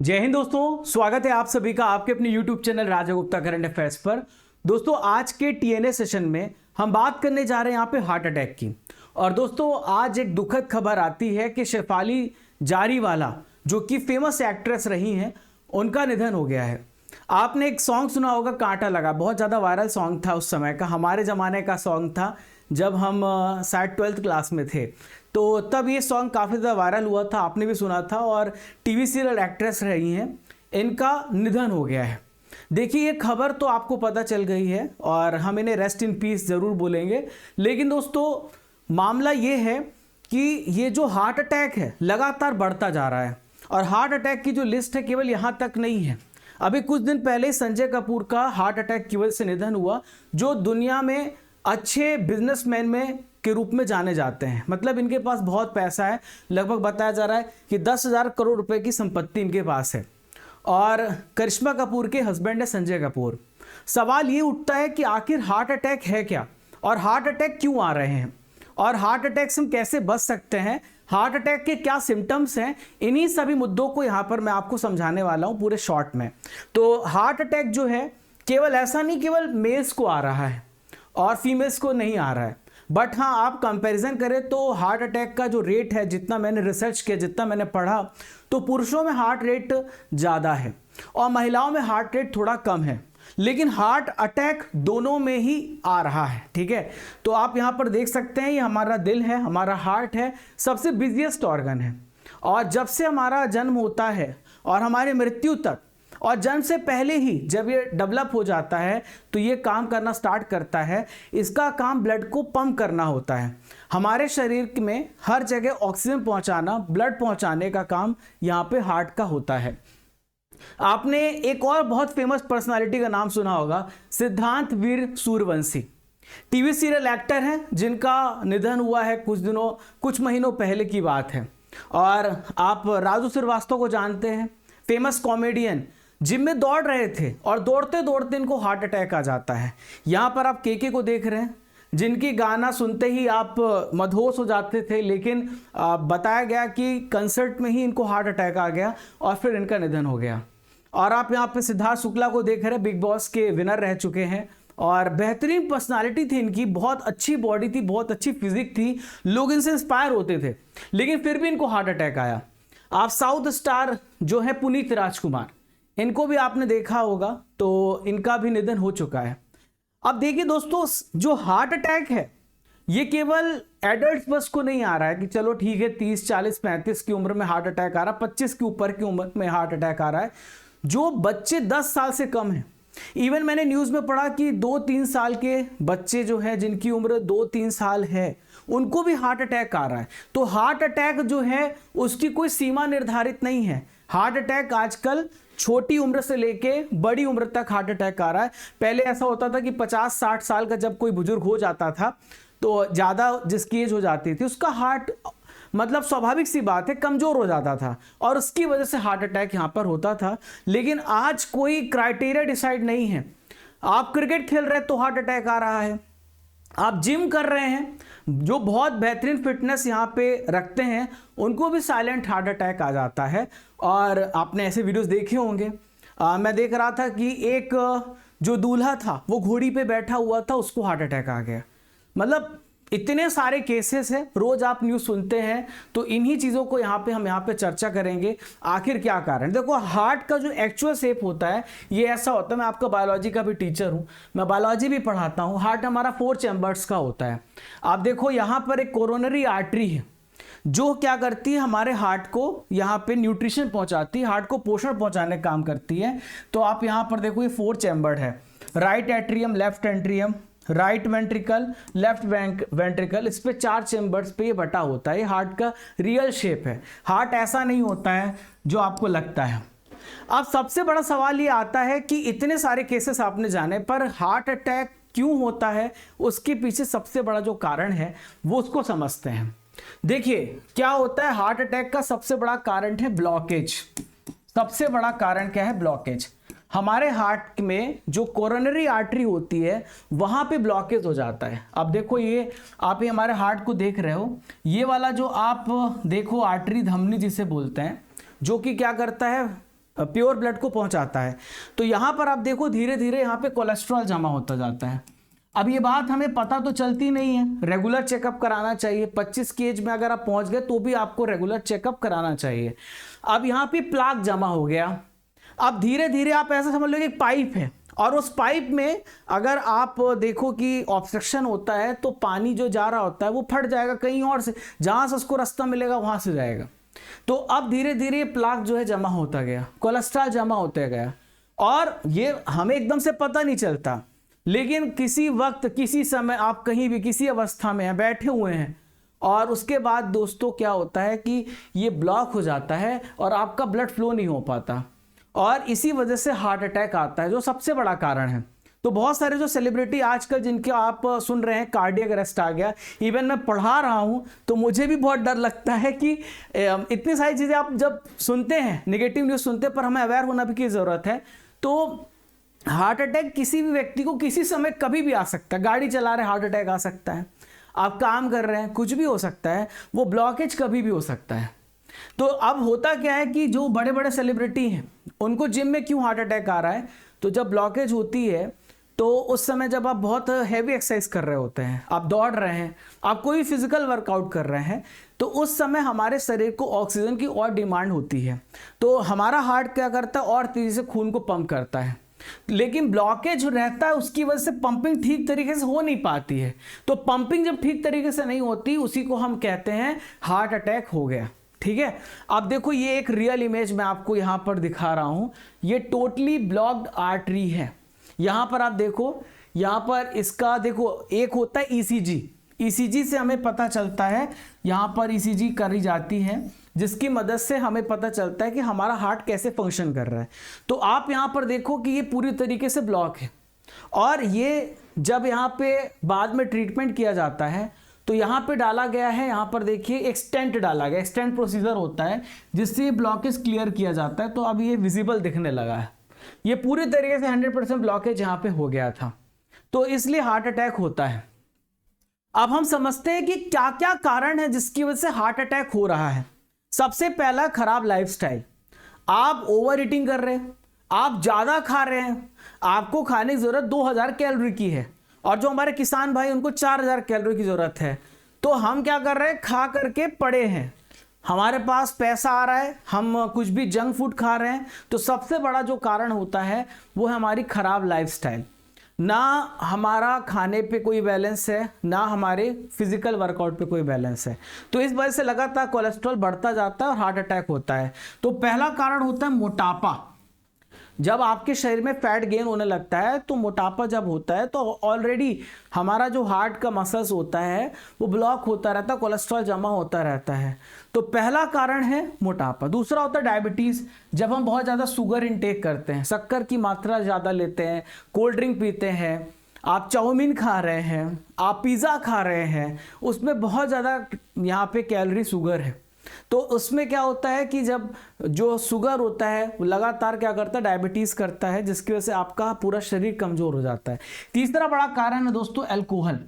जय हिंद दोस्तों, स्वागत है आप सभी का आपके अपने YouTube चैनल राजा गुप्ता करंट अफेयर्स पर। दोस्तों आज के TNA सेशन में हम बात करने जा रहे हैं यहाँ पे हार्ट अटैक की। और दोस्तों आज एक दुखद खबर आती है कि शेफाली जारीवाला जो कि फेमस एक्ट्रेस रही हैं, उनका निधन हो गया है। आपने एक सॉन्ग सुना होगा कांटा लगा, बहुत ज़्यादा वायरल सॉन्ग था उस समय का, हमारे ज़माने का सॉन्ग था जब हम शायद 12th क्लास में थे, तो तब ये सॉन्ग काफ़ी ज़्यादा वायरल हुआ था, आपने भी सुना था। और टीवी सीरियल एक्ट्रेस रही हैं, इनका निधन हो गया है। देखिए ये खबर तो आपको पता चल गई है और हम इन्हें रेस्ट इन पीस ज़रूर बोलेंगे। लेकिन दोस्तों मामला ये है कि ये जो हार्ट अटैक है लगातार बढ़ता जा रहा है और हार्ट अटैक की जो लिस्ट है केवल यहाँ तक नहीं है। अभी कुछ दिन पहले संजय कपूर का हार्ट अटैक की वजह से निधन हुआ, जो दुनिया में अच्छे बिजनेसमैन में के रूप में जाने जाते हैं। मतलब इनके पास बहुत पैसा है, लगभग बताया जा रहा है कि 10,000 करोड़ रुपए की संपत्ति इनके पास है। और करिश्मा कपूर के हस्बैंड है संजय कपूर। सवाल ये उठता है कि आखिर हार्ट अटैक है क्या और हार्ट अटैक क्यों आ रहे हैं और हार्ट अटैक से हम कैसे बच सकते हैं, हार्ट अटैक के क्या सिम्टम्स हैं, इन्हीं सभी मुद्दों को यहाँ पर मैं आपको समझाने वाला हूँ पूरे शॉर्ट में। तो हार्ट अटैक जो है केवल ऐसा नहीं केवल मेल्स को आ रहा है और फीमेल्स को नहीं आ रहा है, बट हाँ आप कंपैरिजन करें तो हार्ट अटैक का जो रेट है, जितना मैंने रिसर्च किया, जितना मैंने पढ़ा, तो पुरुषों में हार्ट रेट ज़्यादा है और महिलाओं में हार्ट रेट थोड़ा कम है। लेकिन हार्ट अटैक दोनों में ही आ रहा है, ठीक है। तो आप यहाँ पर देख सकते हैं ये हमारा दिल है, हमारा हार्ट है, सबसे बिजिएस्ट ऑर्गन है। और जब से हमारा जन्म होता है और हमारी मृत्यु तक, और जन्म से पहले ही जब ये डेवलप हो जाता है तो ये काम करना स्टार्ट करता है। इसका काम ब्लड को पंप करना होता है। हमारे शरीर में हर जगह ऑक्सीजन पहुंचाना, ब्लड पहुंचाने का काम यहाँ पे हार्ट का होता है। आपने एक और बहुत फेमस पर्सनालिटी का नाम सुना होगा, सिद्धांत वीर सूर्यवंशी। टीवी सीरियल एक्टर हैं जिनका निधन हुआ है कुछ महीनों पहले की बात है। और आप राजू श्रीवास्तव को जानते हैं, फेमस कॉमेडियन, जिम में दौड़ रहे थे और दौड़ते दौड़ते इनको हार्ट अटैक आ जाता है। यहाँ पर आप केके को देख रहे हैं, जिनकी गाना सुनते ही आप मदहोश हो जाते थे, लेकिन बताया गया कि कंसर्ट में ही इनको हार्ट अटैक आ गया और फिर इनका निधन हो गया। और आप यहाँ पे सिद्धार्थ शुक्ला को देख रहे हैं, बिग बॉस के विनर रह चुके हैं और बेहतरीन पर्सनालिटी थी इनकी, बहुत अच्छी बॉडी थी, बहुत अच्छी फिजिक थी, लोग इनसे इंस्पायर होते थे, लेकिन फिर भी इनको हार्ट अटैक आया। आप साउथ स्टार जो है पुनीत राजकुमार, इनको भी आपने देखा होगा, तो इनका भी निधन हो चुका है। अब देखिए दोस्तों, जो हार्ट अटैक है ये केवल एडल्ट बस को नहीं आ रहा है कि चलो ठीक है 30, 40, 35 की उम्र में हार्ट अटैक आ रहा है, 25 की ऊपर की उम्र में हार्ट अटैक आ रहा है। जो बच्चे 10 साल से कम हैं, इवन मैंने न्यूज़ में पढ़ा कि 2-3 साल के बच्चे जो हैं, जिनकी उम्र 2-3 साल है, उनको भी हार्ट अटैक आ रहा है। तो हार्ट अटैक जो है उसकी कोई सीमा निर्धारित नहीं है। हार्ट अटैक आजकल छोटी उम्र से लेके बड़ी उम्र तक हार्ट अटैक आ रहा है। पहले ऐसा होता था कि 50-60 साल का जब कोई बुजुर्ग हो जाता था तो ज़्यादा जिसकी एज हो जाती थी उसका हार्ट, मतलब स्वाभाविक सी बात है, कमज़ोर हो जाता था और उसकी वजह से हार्ट अटैक यहाँ पर होता था। लेकिन आज कोई क्राइटेरिया डिसाइड नहीं है। आप क्रिकेट खेल रहे हैं तो हार्ट अटैक आ रहा है, आप जिम कर रहे हैं, जो बहुत बेहतरीन फिटनेस यहाँ पे रखते हैं, उनको भी साइलेंट हार्ट अटैक आ जाता है। और आपने ऐसे वीडियोस देखे होंगे। मैं देख रहा था कि एक जो दूल्हा था वो घोड़ी पे बैठा हुआ था, उसको हार्ट अटैक आ गया। मतलब इतने सारे केसेस हैं, रोज आप न्यूज़ सुनते हैं। तो इन्हीं चीज़ों को हम यहाँ पे चर्चा करेंगे, आखिर क्या कारण। देखो हार्ट का जो एक्चुअल शेप होता है ये ऐसा होता है, मैं आपका बायोलॉजी का भी टीचर हूँ, मैं बायोलॉजी भी पढ़ाता हूँ। हार्ट हमारा 4 चैम्बर्स का होता है। आप देखो यहाँ पर एक कोरोनरी आर्टरी है जो क्या करती है, हमारे हार्ट को यहाँ पे न्यूट्रिशन पहुँचाती है, हार्ट को पोषण पहुँचाने का काम करती है। तो आप यहाँ पर देखो ये 4 चैम्बर्ड है, right atrium, left atrium, right ventricle, left ventricle, इस पे 4 चेम्बर्स पे ये बटा होता है। ये हार्ट का रियल शेप है। हार्ट ऐसा नहीं होता है जो आपको लगता है। अब सबसे बड़ा सवाल ये आता है कि इतने सारे केसेस आपने जाने, पर हार्ट अटैक क्यों होता है, उसके पीछे सबसे बड़ा जो कारण है वो उसको समझते हैं। देखिए क्या होता है, हार्ट अटैक का सबसे बड़ा कारण है ब्लॉकेज। सबसे बड़ा कारण क्या है? ब्लॉकेज। हमारे हार्ट में जो कोरोनरी आर्टरी होती है वहां पे ब्लॉकेज हो जाता है। अब देखो ये आप हमारे हार्ट को देख रहे हो, ये वाला जो आप देखो आर्टरी, धमनी जिसे बोलते हैं, जो कि क्या करता है, प्योर ब्लड को पहुंचाता है। तो यहाँ पर आप देखो धीरे धीरे यहाँ पे कोलेस्ट्रॉल जमा होता जाता है। अब ये बात हमें पता तो चलती नहीं है, रेगुलर चेकअप कराना चाहिए। 25 की एज में अगर आप पहुंच गए तो भी आपको रेगुलर चेकअप कराना चाहिए। अब यहाँ पे प्लाक जमा हो गया। अब धीरे धीरे आप ऐसा समझ लो कि एक पाइप है और उस पाइप में अगर आप देखो कि ऑब्स्ट्रक्शन होता है तो पानी जो जा रहा होता है वो फट जाएगा कहीं और से, जहां से उसको रास्ता मिलेगा वहां से जाएगा। तो अब धीरे धीरे प्लाक जो है जमा होता गया, कोलेस्ट्रॉल जमा होता गया और ये हमें एकदम से पता नहीं चलता, लेकिन किसी वक्त किसी समय आप कहीं भी किसी अवस्था में हैं, बैठे हुए हैं और उसके बाद दोस्तों क्या होता है कि ये ब्लॉक हो जाता है और आपका ब्लड फ्लो नहीं हो पाता और इसी वजह से हार्ट अटैक आता है, जो सबसे बड़ा कारण है। तो बहुत सारे जो सेलिब्रिटी आजकल जिनके आप सुन रहे हैं कार्डियक अरेस्ट आ गया, इवन मैं पढ़ा रहा हूं तो मुझे भी बहुत डर लगता है कि इतनी सारी चीज़ें आप जब सुनते हैं, नेगेटिव न्यूज़ सुनते हैं, पर हमें अवेयर होना भी की ज़रूरत है। तो हार्ट अटैक किसी भी व्यक्ति को किसी समय कभी भी आ सकता है। गाड़ी चला रहे हार्ट अटैक आ सकता है, आप काम कर रहे हैं कुछ भी हो सकता है, वो ब्लॉकेज कभी भी हो सकता है। तो अब होता क्या है कि जो बड़े बड़े सेलिब्रिटी हैं उनको जिम में क्यों हार्ट अटैक आ रहा है, तो जब ब्लॉकेज होती है तो उस समय जब आप बहुत हैवी एक्सरसाइज कर रहे होते हैं, आप दौड़ रहे हैं, आप कोई भी फिजिकल वर्कआउट कर रहे हैं, तो उस समय हमारे शरीर को ऑक्सीजन की और डिमांड होती है। तो हमारा हार्ट क्या करता है, और तेजी से खून को पंप करता है। लेकिन ब्लॉकेज रहता है, उसकी वजह से पंपिंग ठीक तरीके से हो नहीं पाती है। तो पंपिंग जब ठीक तरीके से नहीं होती, उसी को हम कहते हैं हार्ट अटैक हो गया। ठीक है, अब देखो ये एक रियल इमेज मैं आपको यहां पर दिखा रहा हूं। ये टोटली ब्लॉक्ड आर्टरी है। यहां पर आप देखो, यहां पर इसका देखो एक होता है ईसीजी। ईसीजी से हमें पता चलता है, यहां पर ईसीजी करी जाती है जिसकी मदद से हमें पता चलता है कि हमारा हार्ट कैसे फंक्शन कर रहा है। तो आप यहां पर देखो कि ये पूरी तरीके से ब्लॉक है और ये जब यहां पे बाद में ट्रीटमेंट किया जाता है तो यहां पे डाला गया है, यहां पर देखिए एक स्टेंट डाला गया। स्टेंट प्रोसीजर होता है जिससे ये ब्लॉकेज क्लियर किया जाता है। तो अब ये विजिबल दिखने लगा है। ये पूरी तरीके से 100% ब्लॉकेज यहां पे हो गया था, तो इसलिए हार्ट अटैक होता है। अब हम समझते हैं कि क्या क्या कारण है जिसकी वजह से हार्ट अटैक हो रहा है। सबसे पहला, खराब लाइफस्टाइल। आप ओवर ईटिंग कर रहे हैं, आप ज्यादा खा रहे हैं। आपको खाने की जरूरत 2000 कैलोरी की है और जो हमारे किसान भाई उनको 4000 कैलोरी की जरूरत है। तो हम क्या कर रहे हैं, खा करके पड़े हैं, हमारे पास पैसा आ रहा है, हम कुछ भी जंक फूड खा रहे हैं। तो सबसे बड़ा जो कारण होता है वो है हमारी खराब लाइफस्टाइल। ना हमारा खाने पे कोई बैलेंस है, ना हमारे फिजिकल वर्कआउट पे कोई बैलेंस है। तो इस वजह से लगातार कोलेस्ट्रॉल बढ़ता जाता है और हार्ट अटैक होता है। तो पहला कारण होता है मोटापा। जब आपके शरीर में फैट गेन होने लगता है, तो मोटापा जब होता है तो ऑलरेडी हमारा जो हार्ट का मसल्स होता है वो ब्लॉक होता रहता है, कोलेस्ट्रॉल जमा होता रहता है। तो पहला कारण है मोटापा। दूसरा होता है डायबिटीज। जब हम बहुत ज़्यादा शुगर इनटेक करते हैं, शक्कर की मात्रा ज़्यादा लेते हैं, कोल्ड ड्रिंक पीते हैं, आप चाउमीन खा रहे हैं, आप पिज़्ज़ा खा रहे हैं, उसमें बहुत ज़्यादा यहाँ पे कैलोरी शुगर है। तो उसमें क्या होता है कि जब जो शुगर होता है वो लगातार क्या करता है, डायबिटीज करता है, जिसकी वजह से आपका पूरा शरीर कमजोर हो जाता है। तीसरा बड़ा कारण है दोस्तों अल्कोहल।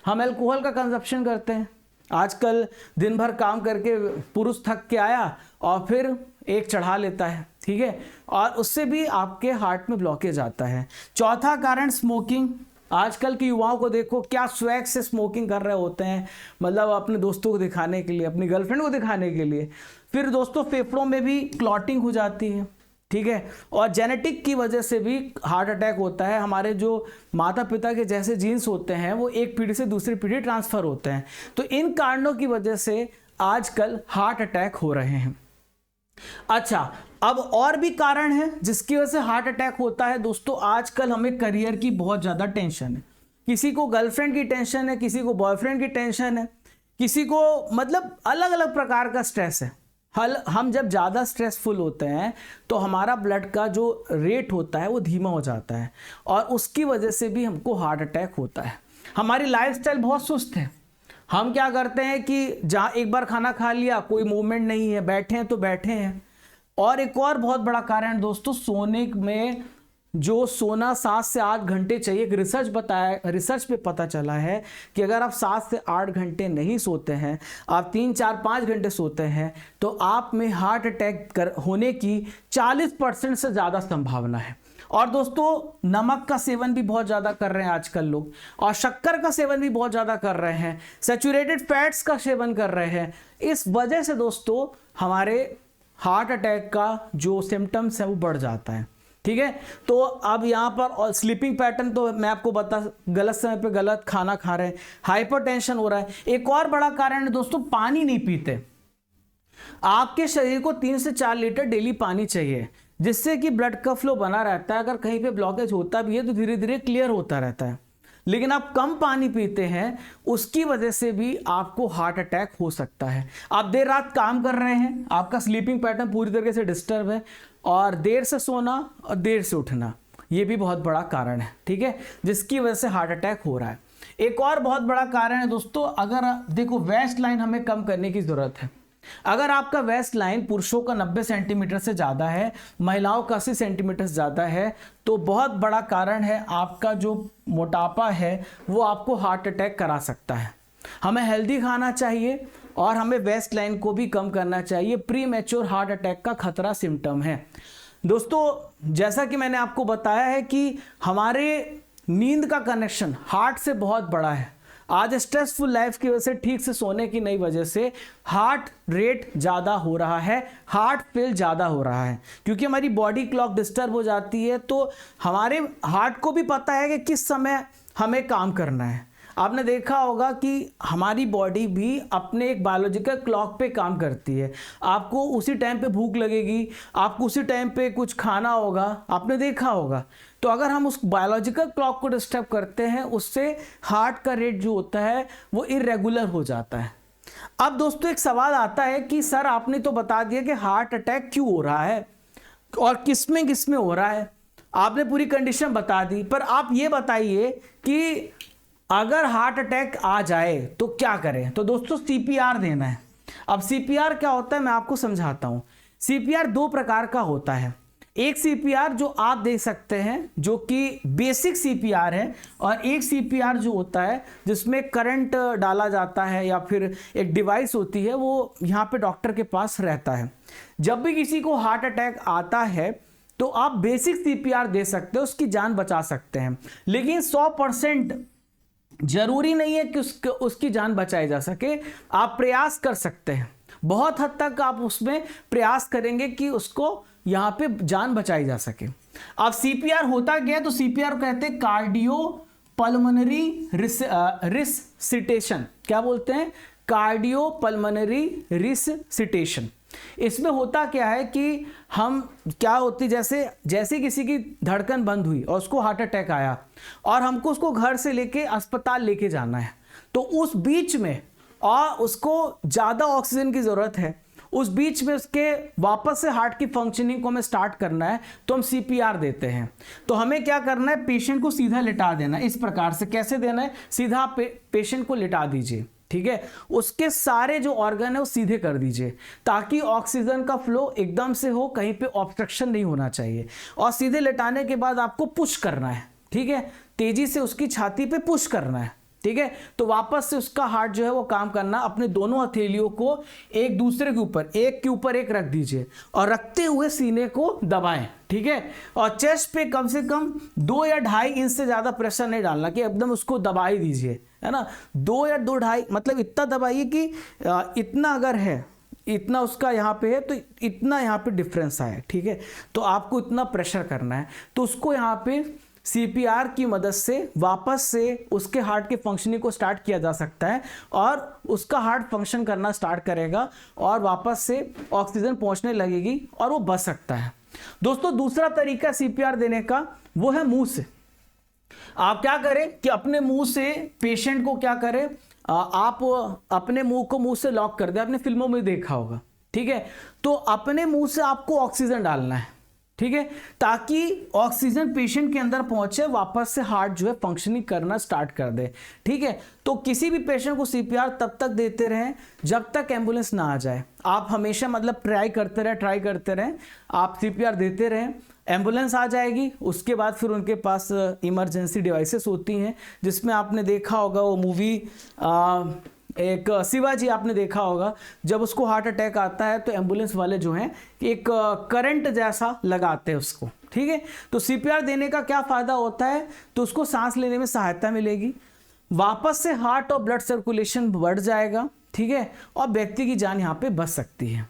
हम अल्कोहल का कंजप्शन करते हैं। आजकल दिन भर काम करके पुरुष थक के आया और फिर एक चढ़ा लेता है, ठीक है, और उससे भी आपके हार्ट में ब्लॉकेज आता है। चौथा कारण स्मोकिंग। आजकल के युवाओं को देखो क्या स्वैग से स्मोकिंग कर रहे होते हैं, मतलब अपने दोस्तों को दिखाने के लिए, अपनी गर्लफ्रेंड को दिखाने के लिए। फिर दोस्तों फेफड़ों में भी क्लॉटिंग हो जाती है, ठीक है, और जेनेटिक की वजह से भी हार्ट अटैक होता है। हमारे जो माता पिता के जैसे जीन्स होते हैं वो एक पीढ़ी से दूसरी पीढ़ी ट्रांसफर होते हैं। तो इन कारणों की वजह से आजकल हार्ट अटैक हो रहे हैं। अच्छा, अब और भी कारण है जिसकी वजह से हार्ट अटैक होता है दोस्तों। आजकल हमें करियर की बहुत ज़्यादा टेंशन है। किसी को गर्लफ्रेंड की टेंशन है, किसी को बॉयफ्रेंड की टेंशन है, किसी को मतलब अलग अलग प्रकार का स्ट्रेस है। हम जब ज़्यादा स्ट्रेसफुल होते हैं तो हमारा ब्लड का जो रेट होता है वो धीमा हो जाता है और उसकी वजह से भी हमको हार्ट अटैक होता है। हमारी लाइफस्टाइल बहुत सुस्त है। हम क्या करते हैं कि जहाँ एक बार खाना खा लिया, कोई मूवमेंट नहीं है, बैठे हैं तो बैठे हैं। और एक और बहुत बड़ा कारण दोस्तों, सोने में जो सोना 7 से 8 घंटे चाहिए, एक रिसर्च पे पता चला है कि अगर आप 7 से 8 घंटे नहीं सोते हैं, आप 3, 4, 5 घंटे सोते हैं, तो आप में हार्ट अटैक होने की 40% से ज़्यादा संभावना है। और दोस्तों नमक का सेवन भी बहुत ज़्यादा कर रहे हैं आजकल लोग, और शक्कर का सेवन भी बहुत ज़्यादा कर रहे हैं, सैचुरेटेड फैट्स का सेवन कर रहे हैं। इस वजह से दोस्तों हमारे हार्ट अटैक का जो सिम्टम्स है वो बढ़ जाता है। ठीक है, तो अब यहाँ पर स्लीपिंग पैटर्न तो मैं आपको बता, गलत समय पे गलत खाना खा रहे हैं, हाइपरटेंशन हो रहा है। एक और बड़ा कारण है दोस्तों, पानी नहीं पीते। आपके शरीर को 3 से 4 लीटर डेली पानी चाहिए, जिससे कि ब्लड का फ्लो बना रहता है। अगर कहीं पे ब्लॉकेज होता भी है तो धीरे धीरे क्लियर होता रहता है। लेकिन आप कम पानी पीते हैं, उसकी वजह से भी आपको हार्ट अटैक हो सकता है। आप देर रात काम कर रहे हैं, आपका स्लीपिंग पैटर्न पूरी तरीके से डिस्टर्ब है, और देर से सोना और देर से उठना, ये भी बहुत बड़ा कारण है। ठीक है, जिसकी वजह से हार्ट अटैक हो रहा है। एक और बहुत बड़ा कारण है दोस्तों, अगर देखो वेस्ट लाइन हमें कम करने की जरूरत है। अगर आपका वेस्ट लाइन पुरुषों का 90 सेंटीमीटर से ज़्यादा है, महिलाओं का 80 सेंटीमीटर से ज़्यादा है, तो बहुत बड़ा कारण है आपका जो मोटापा है वो आपको हार्ट अटैक करा सकता है। हमें हेल्दी खाना चाहिए और हमें वेस्ट लाइन को भी कम करना चाहिए। प्री मैच्योर हार्ट अटैक का खतरा सिम्टम है। दोस्तों जैसा कि मैंने आपको बताया है कि हमारे नींद का कनेक्शन हार्ट से बहुत बड़ा है। आज स्ट्रेसफुल लाइफ की वजह से, ठीक से सोने की नहीं वजह से हार्ट रेट ज़्यादा हो रहा है, हार्ट फेल ज़्यादा हो रहा है, क्योंकि हमारी बॉडी क्लॉक डिस्टर्ब हो जाती है। तो हमारे हार्ट को भी पता है कि किस समय हमें काम करना है। आपने देखा होगा कि हमारी बॉडी भी अपने एक बायोलॉजिकल क्लॉक पे काम करती है। आपको उसी टाइम पे भूख लगेगी, आपको उसी टाइम पे कुछ खाना होगा, आपने देखा होगा। तो अगर हम उस बायोलॉजिकल क्लॉक को डिस्टर्ब करते हैं, उससे हार्ट का रेट जो होता है वो इरेगुलर हो जाता है। अब दोस्तों एक सवाल आता है कि सर आपने तो बता दिया कि हार्ट अटैक क्यों हो रहा है और किस में हो रहा है, आपने पूरी कंडीशन बता दी, पर आप ये बताइए कि अगर हार्ट अटैक आ जाए तो क्या करें। तो दोस्तों सीपीआर देना है। अब सीपीआर क्या होता है मैं आपको समझाता हूं। सीपीआर 2 प्रकार का होता है। एक सीपीआर जो आप दे सकते हैं जो कि बेसिक सीपीआर है, और एक सीपीआर जो होता है जिसमें करंट डाला जाता है या फिर एक डिवाइस होती है, वो यहाँ पे डॉक्टर के पास रहता है। जब भी किसी को हार्ट अटैक आता है तो आप बेसिक सीपीआर दे सकते हो, उसकी जान बचा सकते हैं। लेकिन 100% जरूरी नहीं है कि उसकी जान बचाई जा सके। आप प्रयास कर सकते हैं, बहुत हद तक आप उसमें प्रयास करेंगे कि उसको यहां पे जान बचाई जा सके। अब सीपीआर होता क्या है, तो सीपीआर कहते हैं कार्डियो पल्मोनरी रिससिटेशन। क्या बोलते हैं? Cardio pulmonary resuscitation. इसमें होता क्या है कि हम क्या होती, जैसे किसी की धड़कन बंद हुई और उसको हार्ट अटैक आया और हमको उसको घर से लेके अस्पताल लेके जाना है, तो उस बीच में और उसको ज़्यादा ऑक्सीजन की ज़रूरत है, उस बीच में उसके वापस से हार्ट की फंक्शनिंग को हमें स्टार्ट करना है, तो हम सीपीआर देते हैं। तो हमें क्या करना है, पेशेंट को सीधा लिटा देना है। इस प्रकार से कैसे देना है, सीधा पेशेंट को लिटा दीजिए। ठीक है, उसके सारे जो ऑर्गन है वो सीधे कर दीजिए, ताकि ऑक्सीजन का फ्लो एकदम से हो, कहीं पे ऑब्स्ट्रक्शन नहीं होना चाहिए। और सीधे लेटाने के बाद आपको पुश करना है। ठीक है, तेजी से उसकी छाती पे पुश करना है। ठीक है, तो वापस से उसका हार्ट जो है वो काम करना। अपने दोनों हथेलियों को एक दूसरे के ऊपर एक रख दीजिए और रखते हुए सीने को दबाएं। ठीक है, और चेस्ट पे कम से कम 2 या 2.5 इंच से ज्यादा प्रेशर नहीं डालना कि एकदम उसको दबा ही दीजिए, है ना। 2 या 2.5 मतलब इतना दबाइए कि इतना अगर है, इतना उसका यहाँ पे है तो इतना यहाँ पे डिफरेंस आए। ठीक है, तो आपको इतना प्रेशर करना है, तो उसको यहाँ पे सीपीआर की मदद से वापस से उसके हार्ट के फंक्शनिंग को स्टार्ट किया जा सकता है, और उसका हार्ट फंक्शन करना स्टार्ट करेगा और वापस से ऑक्सीजन पहुंचने लगेगी और वो बच सकता है। दोस्तों दूसरा तरीका सीपीआर देने का वो है मुंह से। आप क्या करें कि अपने मुंह से पेशेंट को क्या करें, आप अपने मुंह को मुंह से लॉक कर दें। आपने फिल्मों में देखा होगा। ठीक है, तो अपने मुंह से आपको ऑक्सीजन डालना है। ठीक है, ताकि ऑक्सीजन पेशेंट के अंदर पहुंचे, वापस से हार्ट जो है फंक्शनिंग करना स्टार्ट कर दे। ठीक है, तो किसी भी पेशेंट को सीपीआर तब तक देते रहें जब तक एम्बुलेंस ना आ जाए। आप हमेशा मतलब ट्राई करते रहें, आप सीपीआर देते रहें। एम्बुलेंस आ जाएगी, उसके बाद फिर उनके पास इमरजेंसी डिवाइसेस होती हैं, जिसमें आपने देखा होगा वो मूवी एक शिवाजी आपने देखा होगा, जब उसको हार्ट अटैक आता है तो एम्बुलेंस वाले जो हैं एक करंट जैसा लगाते हैं उसको, ठीक है। तो सीपीआर देने का क्या फ़ायदा होता है, तो उसको सांस लेने में सहायता मिलेगी, वापस से हार्ट और ब्लड सर्कुलेशन बढ़ जाएगा, ठीक है, और व्यक्ति की जान यहाँ पे बच सकती है।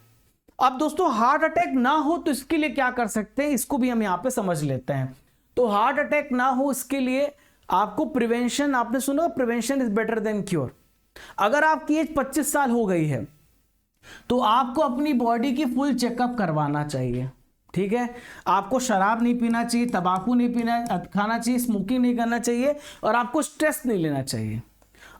अब दोस्तों हार्ट अटैक ना हो तो इसके लिए क्या कर सकते हैं, इसको भी हम यहाँ पे समझ लेते हैं। तो हार्ट अटैक ना हो इसके लिए आपको प्रिवेंशन, आपने सुना prevention is better than cure. अगर आपकी एज 25 साल हो गई है तो आपको अपनी बॉडी की फुल चेकअप करवाना चाहिए, ठीक है। आपको शराब नहीं पीना चाहिए, तंबाकू नहीं खाना चाहिए, स्मोकिंग नहीं करना चाहिए, और आपको स्ट्रेस नहीं लेना चाहिए।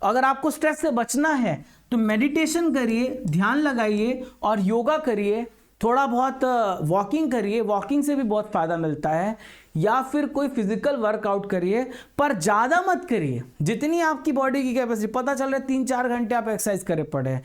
अगर आपको स्ट्रेस से बचना है तो मेडिटेशन करिए, ध्यान लगाइए और योगा करिए, थोड़ा बहुत वॉकिंग करिए, वॉकिंग से भी बहुत फ़ायदा मिलता है, या फिर कोई फिजिकल वर्कआउट करिए, पर ज़्यादा मत करिए, जितनी आपकी बॉडी की कैपेसिटी। पता चल रहा है 3-4 घंटे आप एक्सरसाइज करे पड़े हैं,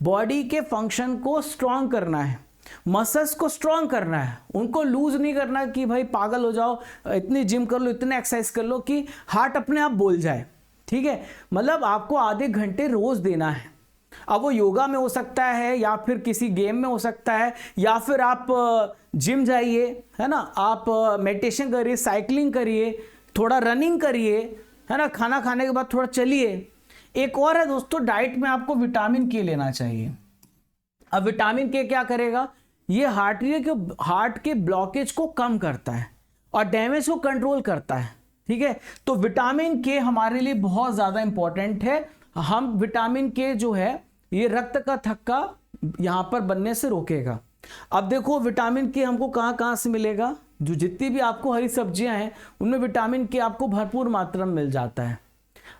बॉडी के फंक्शन को स्ट्रांग करना है, मसल्स को स्ट्रांग करना है, उनको लूज नहीं करना कि भाई पागल हो जाओ, इतनी जिम कर लो, इतने एक्सरसाइज कर लो कि हार्ट अपने आप बोल जाए, ठीक है। मतलब आपको आधे घंटे रोज देना है। अब वो योगा में हो सकता है, या फिर किसी गेम में हो सकता है, या फिर आप जिम जाइए, है ना, आप मेडिटेशन करिए, साइकिलिंग करिए, थोड़ा रनिंग करिए, है ना, खाना खाने के बाद थोड़ा चलिए। एक और है दोस्तों, डाइट में आपको विटामिन के लेना चाहिए। अब विटामिन के क्या करेगा, ये हार्ट के ब्लॉकेज को कम करता है और डैमेज को कंट्रोल करता है, ठीक है। तो विटामिन के हमारे लिए बहुत ज़्यादा इंपॉर्टेंट है। हम विटामिन के जो है ये रक्त का थक्का यहाँ पर बनने से रोकेगा। अब देखो विटामिन के हमको कहाँ कहाँ से मिलेगा, जो जितनी भी आपको हरी सब्जियां हैं उनमें विटामिन के आपको भरपूर मात्रा में मिल जाता है।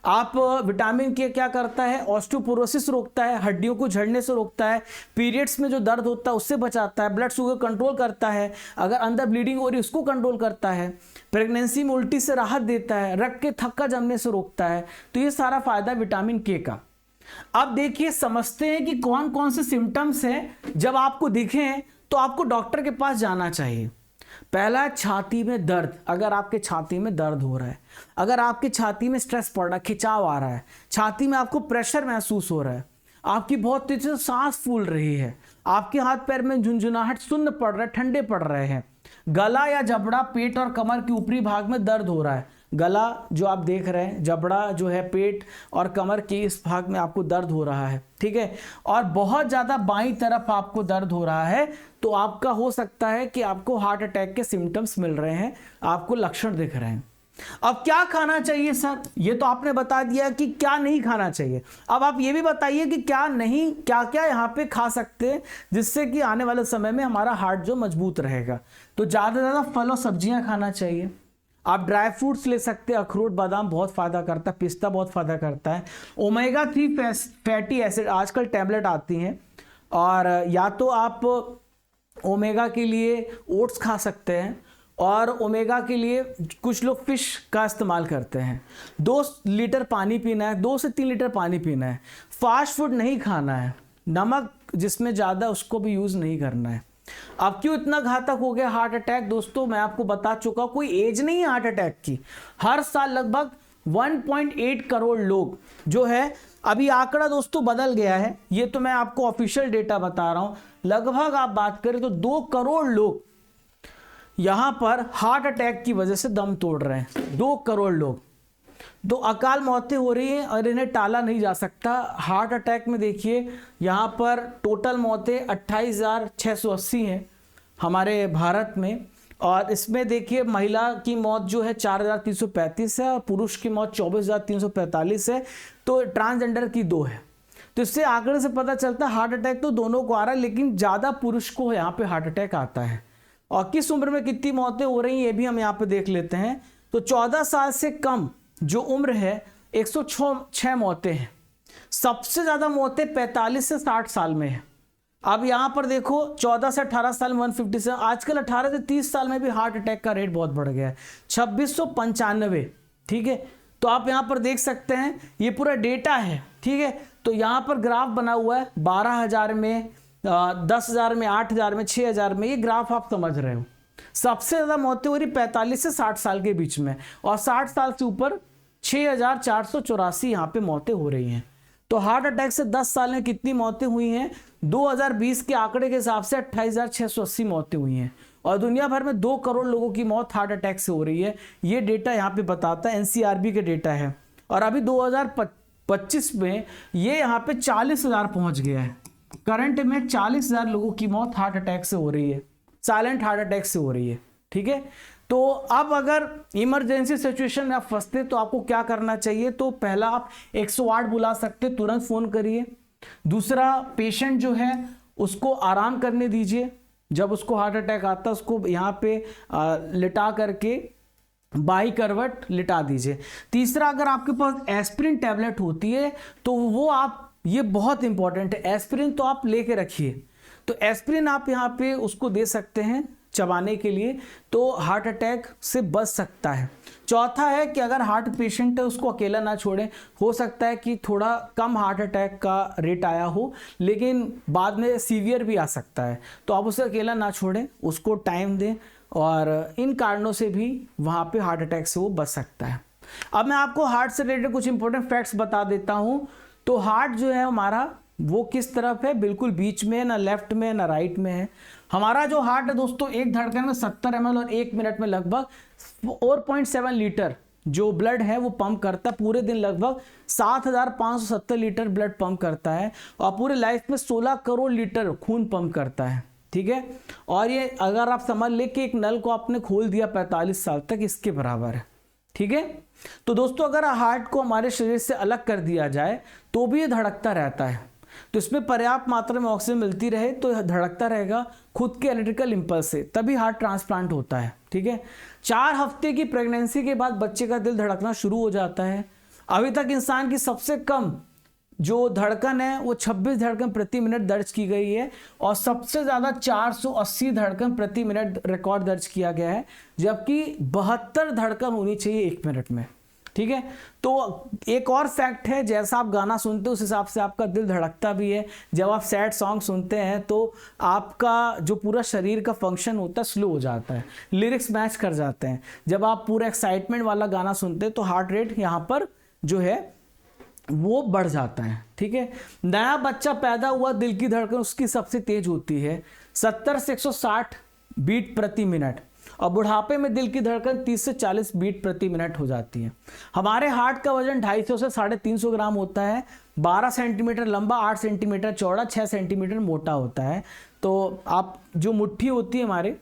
आप विटामिन के क्या करता है, ऑस्टियोपोरोसिस रोकता है, हड्डियों को झड़ने से रोकता है, पीरियड्स में जो दर्द होता है उससे बचाता है, ब्लड शुगर कंट्रोल करता है, अगर अंदर ब्लीडिंग हो रही है उसको कंट्रोल करता है, प्रेगनेंसी में उल्टी से राहत देता है, रक्त के थक्का जमने से रोकता है। तो ये सारा फायदा विटामिन के का। अब देखिए समझते हैं कि कौन कौन से सिम्टम्स हैं, जब आपको दिखें तो आपको डॉक्टर के पास जाना चाहिए। पहला, छाती में दर्द, अगर आपके छाती में दर्द हो रहा है, अगर आपकी छाती में स्ट्रेस पड़ रहा है, खिंचाव आ रहा है, छाती में आपको प्रेशर महसूस हो रहा है, आपकी बहुत तेजी से सांस फूल रही है, आपके हाथ पैर में झुंझुनाहट सुन्न पड़ रहा है, ठंडे पड़ रहे हैं, गला या जबड़ा, पेट और कमर के ऊपरी भाग में दर्द हो रहा है, गला जो आप देख रहे हैं, जबड़ा जो है पेट और कमर के इस भाग में आपको दर्द हो रहा है, ठीक है, और बहुत ज़्यादा बाईं तरफ आपको दर्द हो रहा है, तो आपका हो सकता है कि आपको हार्ट अटैक के सिम्टम्स मिल रहे हैं, आपको लक्षण दिख रहे हैं। अब क्या खाना चाहिए सर, ये तो आपने बता दिया कि क्या नहीं खाना चाहिए। अब आप ये भी बताइए कि क्या नहीं, क्या क्या यहाँ पे खा सकते हैं जिससे कि आने वाले समय में हमारा हार्ट जो मजबूत रहेगा। तो ज़्यादा से ज़्यादा फल और सब्जियाँ खाना चाहिए। आप ड्राई फ्रूट्स ले सकते हैं, अखरोट बादाम बहुत फ़ायदा करता है, पिस्ता बहुत फ़ायदा करता है। ओमेगा 3 फैटी एसिड आजकल टैबलेट आती हैं, और या तो आप ओमेगा के लिए ओट्स खा सकते हैं, और ओमेगा के लिए कुछ लोग फिश का इस्तेमाल करते हैं। 2 लीटर पानी पीना है, 2 से 3 लीटर पानी पीना है। फास्ट फूड नहीं खाना है, नमक जिसमें ज़्यादा उसको भी यूज़ नहीं करना है। अब क्यों इतना घातक हो गया हार्ट अटैक दोस्तों, मैं आपको बता चुका, कोई एज नहीं है हार्ट अटैक की। हर साल लगभग 1.8 करोड़ लोग जो है, अभी आंकड़ा दोस्तों बदल गया है, ये तो मैं आपको ऑफिशियल डेटा बता रहा हूं, लगभग आप बात करें तो 2 करोड़ लोग यहां पर हार्ट अटैक की वजह से दम तोड़ रहे हैं। 2 करोड़ लोग, तो अकाल मौतें हो रही हैं और इन्हें टाला नहीं जा सकता। हार्ट अटैक में देखिए यहाँ पर टोटल मौतें 28,680 हैं हमारे भारत में, और इसमें देखिए महिला की मौत जो है 4,335 है, और पुरुष की मौत 24,345 है, तो ट्रांसजेंडर की 2 है। तो इससे आंकड़े से पता चलता है हार्ट अटैक तो दोनों को आ रहा है, लेकिन ज़्यादा पुरुष को यहाँ पे हार्ट अटैक आता है। और किस उम्र में कितनी मौतें हो रही हैं ये भी हम यहाँ पे देख लेते हैं। तो 14 साल से कम जो उम्र है 106 मौतें हैं। सबसे ज़्यादा मौतें 45 से 60 साल में है। अब यहाँ पर देखो 14 से 18 साल में 157, आजकल 18 से 30 साल में भी हार्ट अटैक का रेट बहुत बढ़ गया है, 2695, ठीक है। तो आप यहाँ पर देख सकते हैं ये पूरा डेटा है, ठीक है। तो यहाँ पर ग्राफ बना हुआ है 12,000 में, 10,000 में, 8,000 में, 6,000 में, ये ग्राफ आप समझ रहे हो। सबसे ज़्यादा मौतें हो रही 45 से 60 साल के बीच में, और 60 साल से ऊपर 6,484 यहाँ पे मौतें हो रही हैं। तो हार्ट अटैक से 10 साल में कितनी मौतें हुई हैं? 2020 के आंकड़े के हिसाब से 28,680 मौतें हुई हैं, और दुनिया भर में 2 करोड़ लोगों की मौत हार्ट अटैक से हो रही है। ये डेटा यहाँ पे बताता है, एनसीआरबी के डेटा है। और अभी 2025 में ये यहाँ पे 40,000 पहुंच गया है। करंट में 40,000 लोगों की मौत हार्ट अटैक से हो रही है, साइलेंट हार्ट अटैक से हो रही है। ठीक है, तो अब अगर इमरजेंसी सिचुएशन में आप फंसते तो आपको क्या करना चाहिए? तो पहला, आप 108 बुला सकते, तुरंत फोन करिए। दूसरा, पेशेंट जो है उसको आराम करने दीजिए, जब उसको हार्ट अटैक आता है उसको यहाँ पे लिटा करके बाई करवट लिटा दीजिए। तीसरा, अगर आपके पास एस्पिरिन टैबलेट होती है तो वो आप, ये बहुत इंपॉर्टेंट है, एस्पिरिन तो आप लेके रखिए। तो एस्पिरिन आप यहाँ पे उसको दे सकते हैं चबाने के लिए, तो हार्ट अटैक से बच सकता है। चौथा है कि अगर हार्ट पेशेंट है उसको अकेला ना छोड़ें। हो सकता है कि थोड़ा कम हार्ट अटैक का रेट आया हो, लेकिन बाद में सीवियर भी आ सकता है, तो आप उसे अकेला ना छोड़ें, उसको टाइम दें, और इन कारणों से भी वहाँ पे हार्ट अटैक से वो बच सकता है। अब मैं आपको हार्ट से रिलेटेड कुछ इंपॉर्टेंट फैक्ट्स बता देता हूँ। तो हार्ट जो है हमारा वो किस तरफ है? बिल्कुल बीच में, ना लेफ्ट में ना राइट में है। हमारा जो हार्ट है दोस्तों, एक धड़कन में 70 ml और 1 मिनट में लगभग 4.7 लीटर जो ब्लड है वो पंप करता है। पूरे दिन लगभग 7,570 लीटर ब्लड पंप करता है, और पूरे लाइफ में 16 करोड़ लीटर खून पंप करता है। ठीक है, और ये अगर आप समझ ले कि एक नल को आपने खोल दिया 45 साल तक, इसके बराबर है। ठीक है, तो दोस्तों अगर हार्ट को हमारे शरीर से अलग कर दिया जाए तो भी ये धड़कता रहता है, तो इसमें पर्याप्त मात्रा में ऑक्सीजन मिलती रहे तो धड़कता रहेगा खुद के इलेक्ट्रिकल इंपल्स से, तभी हार्ट ट्रांसप्लांट होता है। ठीक है, 4 हफ्ते की प्रेगनेंसी के बाद बच्चे का दिल धड़कना शुरू हो जाता है। अभी तक इंसान की सबसे कम जो धड़कन है वो 26 धड़कन प्रति मिनट दर्ज की गई है, और सबसे ज़्यादा 480 धड़कन प्रति मिनट रिकॉर्ड दर्ज किया गया है, जबकि 72 धड़कन होनी चाहिए 1 मिनट में। ठीक है, तो एक और फैक्ट है, जैसा आप गाना सुनते हो उस हिसाब से आपका दिल धड़कता भी है। जब आप सैड सॉन्ग सुनते हैं तो आपका जो पूरा शरीर का फंक्शन होता है स्लो हो जाता है, लिरिक्स मैच कर जाते हैं। जब आप पूरा एक्साइटमेंट वाला गाना सुनते हैं तो हार्ट रेट यहाँ पर जो है वो बढ़ जाता है। ठीक है, नया बच्चा पैदा हुआ, दिल की धड़कन उसकी सबसे तेज होती है 70 से 160 बीट प्रति मिनट, और बुढ़ापे में दिल की धड़कन 30 से 40 बीट प्रति मिनट हो जाती है। हमारे हार्ट का वजन 250 से 350 ग्राम होता है, 12 सेंटीमीटर लंबा, 8 सेंटीमीटर चौड़ा, 6 सेंटीमीटर मोटा होता है। तो आप जो मुट्ठी होती है हमारे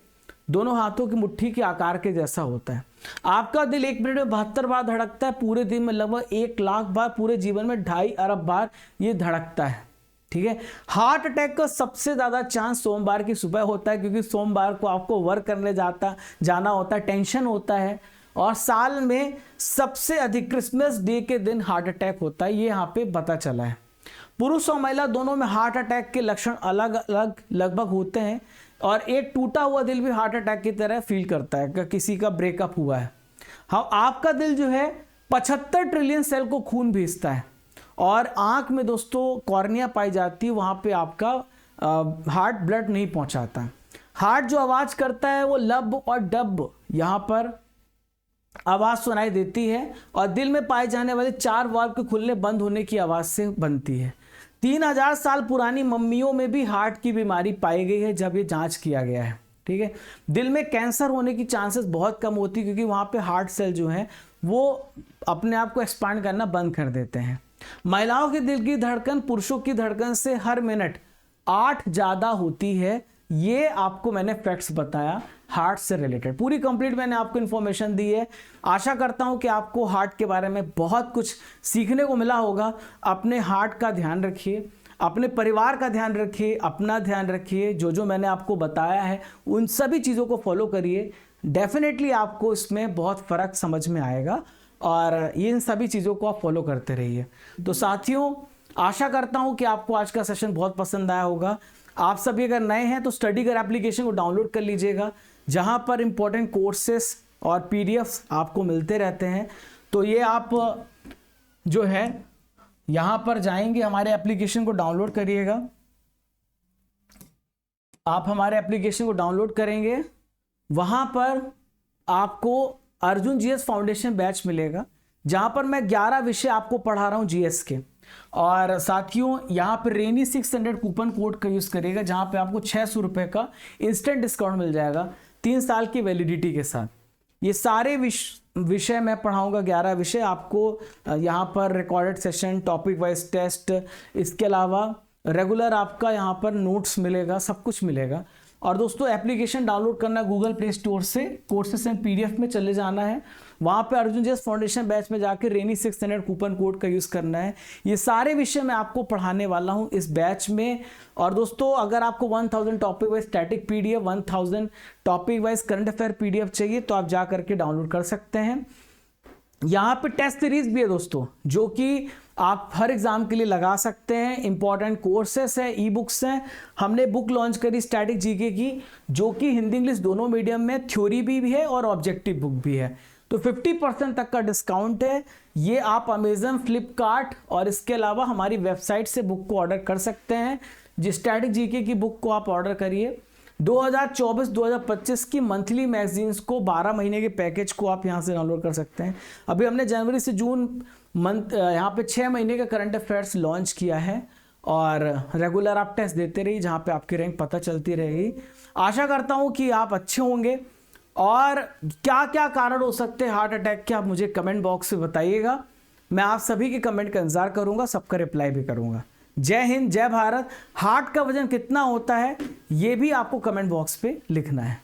दोनों हाथों की मुट्ठी के आकार के जैसा होता है। आपका दिल 1 मिनट में 72 बार धड़कता है, पूरे दिन में लगभग 1 लाख बार, पूरे जीवन में 2.5 अरब बार ये धड़कता है। ठीक है, हार्ट अटैक का सबसे ज़्यादा चांस सोमवार की सुबह होता है, क्योंकि सोमवार को आपको वर्क करने जाना होता है, टेंशन होता है, और साल में सबसे अधिक क्रिसमस डे के दिन हार्ट अटैक होता है, ये यहाँ पे पता चला है। पुरुष और महिला दोनों में हार्ट अटैक के लक्षण अलग अलग लगभग होते हैं, और एक टूटा हुआ दिल भी हार्ट अटैक की तरह फील करता है कि किसी का ब्रेकअप हुआ है। हाँ, आपका दिल जो है 75 ट्रिलियन सेल को खून भेजता है, और आंख में दोस्तों कॉर्निया पाई जाती है, वहाँ पे आपका हार्ट ब्लड नहीं पहुँचाता। हार्ट जो आवाज़ करता है वो लब और डब यहाँ पर आवाज़ सुनाई देती है, और दिल में पाए जाने वाले 4 वाल्व के खुलने बंद होने की आवाज़ से बनती है। 3000 साल पुरानी मम्मियों में भी हार्ट की बीमारी पाई गई है जब ये जांच किया गया है। ठीक है, दिल में कैंसर होने की चांसेस बहुत कम होती है, क्योंकि वहाँ पे हार्ट सेल जो हैं वो अपने आप को एक्सपांड करना बंद कर देते हैं। महिलाओं के दिल की धड़कन पुरुषों की धड़कन से हर मिनट 8 ज़्यादा होती है। ये आपको मैंने फैक्ट्स बताया हार्ट से रिलेटेड, पूरी कंप्लीट मैंने आपको इन्फॉर्मेशन दी है। आशा करता हूं कि आपको हार्ट के बारे में बहुत कुछ सीखने को मिला होगा। अपने हार्ट का ध्यान रखिए, अपने परिवार का ध्यान रखिए, अपना ध्यान रखिए। जो जो मैंने आपको बताया है उन सभी चीज़ों को फॉलो करिए, डेफिनेटली आपको इसमें बहुत फ़र्क समझ में आएगा, और इन सभी चीज़ों को आप फॉलो करते रहिए। तो साथियों, आशा करता हूं कि आपको आज का सेशन बहुत पसंद आया होगा। आप सभी अगर नए हैं तो स्टडी कर एप्लीकेशन को डाउनलोड कर लीजिएगा, जहां पर इंपॉर्टेंट कोर्सेस और पीडीएफ्स आपको मिलते रहते हैं। तो ये आप जो है यहां पर जाएंगे, हमारे एप्लीकेशन को डाउनलोड करिएगा। आप हमारे एप्लीकेशन को डाउनलोड करेंगे, वहाँ पर आपको अर्जुन जीएस फाउंडेशन बैच मिलेगा, जहाँ पर मैं 11 विषय आपको पढ़ा रहा हूँ जीएस के। और साथियों यहाँ पर रेनी 600 कूपन कोड का यूज़ करेगा, जहाँ पे आपको 600 रुपये का इंस्टेंट डिस्काउंट मिल जाएगा 3 साल की वैलिडिटी के साथ। ये सारे विषय मैं पढ़ाऊंगा, 11 विषय आपको यहाँ पर recorded session, topic wise test, इसके अलावा रेगुलर आपका यहाँ पर नोट्स मिलेगा, सब कुछ मिलेगा। और दोस्तों एप्लीकेशन डाउनलोड करना गूगल प्ले स्टोर से, कोर्सेस एंड पीडीएफ में चले जाना है, वहाँ पे अर्जुन जीएस फाउंडेशन बैच में जाकर रेनी 600 कूपन कोड का यूज़ करना है। ये सारे विषय मैं आपको पढ़ाने वाला हूँ इस बैच में। और दोस्तों अगर आपको 1000 topic wise static PDF, 1000 topic wise current affair PDF चाहिए तो आप जा करके डाउनलोड कर सकते हैं। यहाँ पे टेस्ट सीरीज भी है दोस्तों, जो कि आप हर एग्जाम के लिए लगा सकते हैं। इंपॉर्टेंट कोर्सेस है, ई बुक्स हैं। हमने बुक लॉन्च करी स्टैटिक जीके की, जो कि हिंदी इंग्लिश दोनों मीडियम में, थ्योरी भी है और ऑब्जेक्टिव बुक भी है। तो 50% तक का डिस्काउंट है। ये आप अमेजन, फ्लिपकार्ट और इसके अलावा हमारी वेबसाइट से बुक को ऑर्डर कर सकते हैं। जिस स्टैटिक जीके की बुक को आप ऑर्डर करिए, 2024-2025 की मंथली मैगजीन्स को 12 महीने के पैकेज को आप यहाँ से डाउनलोड कर सकते हैं। अभी हमने जनवरी से जून मंथ यहाँ पे 6 महीने का करंट अफेयर्स लॉन्च किया है। और रेगुलर आप टेस्ट देते रहिए, जहाँ पे आपकी रैंक पता चलती रहेगी। आशा करता हूँ कि आप अच्छे होंगे। और क्या क्या कारण हो सकते हैं हार्ट अटैक के, आप मुझे कमेंट बॉक्स में बताइएगा। मैं आप सभी के कमेंट का इंतजार करूँगा, सबका रिप्लाई भी करूँगा। जय हिंद, जय भारत। हार्ट का वजन कितना होता है ये भी आपको कमेंट बॉक्स पे लिखना है।